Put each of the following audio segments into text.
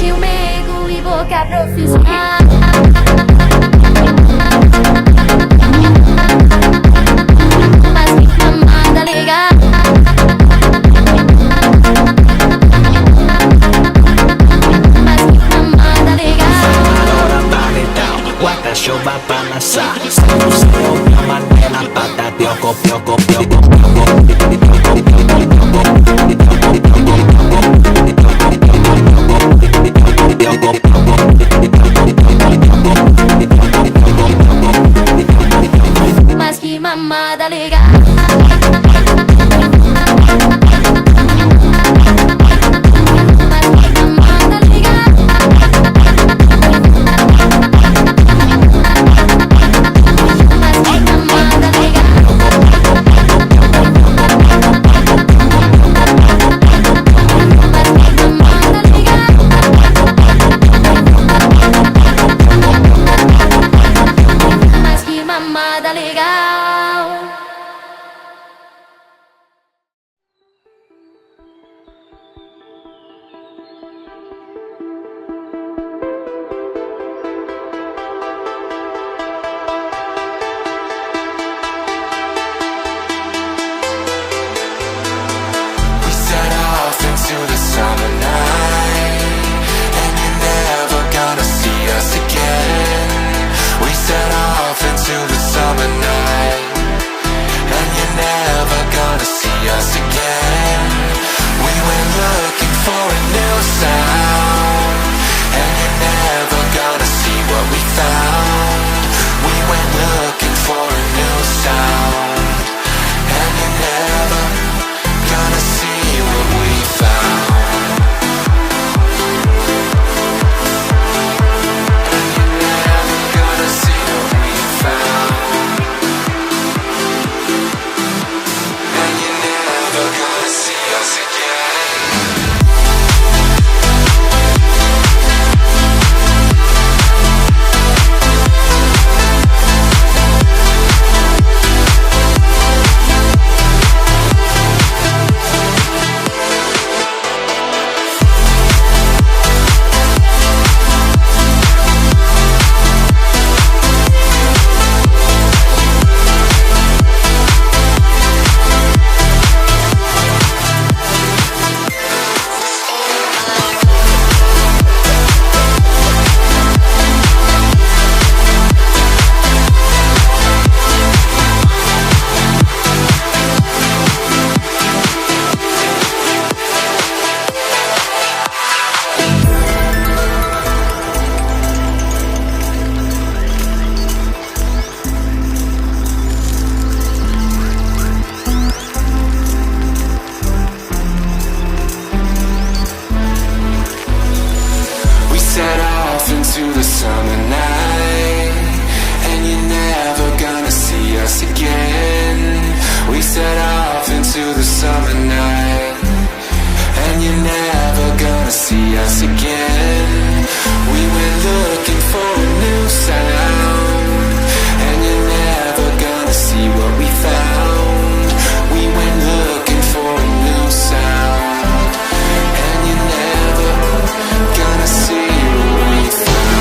gentil, meigo e boca profissional. Mas que mamada legal. Mas que mamada legal. Agora vale down, guarda-chuva pra lançar. Se você ouvir uma nela, bata pioco, pioco, pioco, Mas que mamada legal. Mamada legal. We set off into the summer night, and you're never gonna see us again. We set off into the summer night, and you're never gonna see us again. We went looking for a new sound, and you're never gonna see what we found. We went looking for a new sound, and you're never gonna see what we found.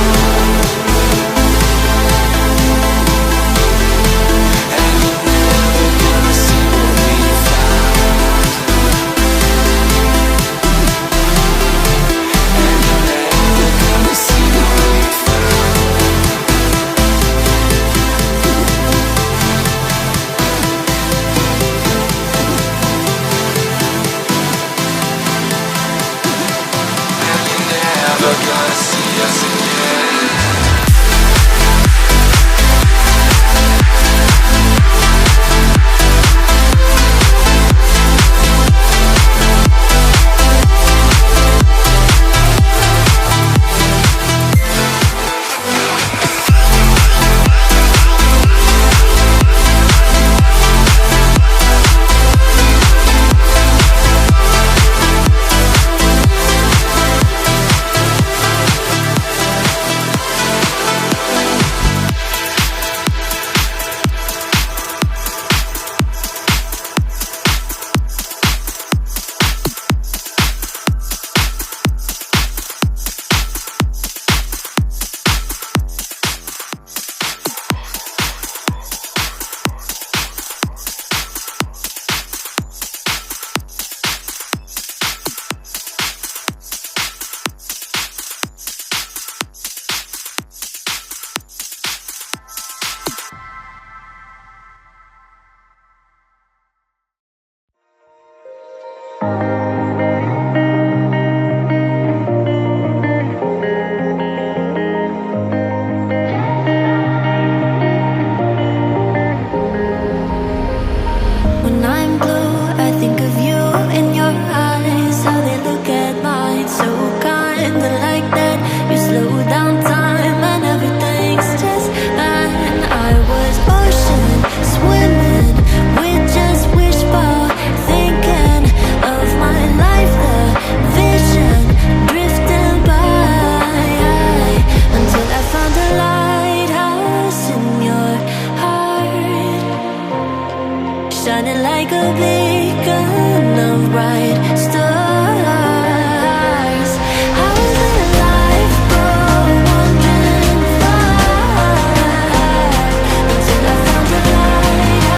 shining like a beacon of bright stars.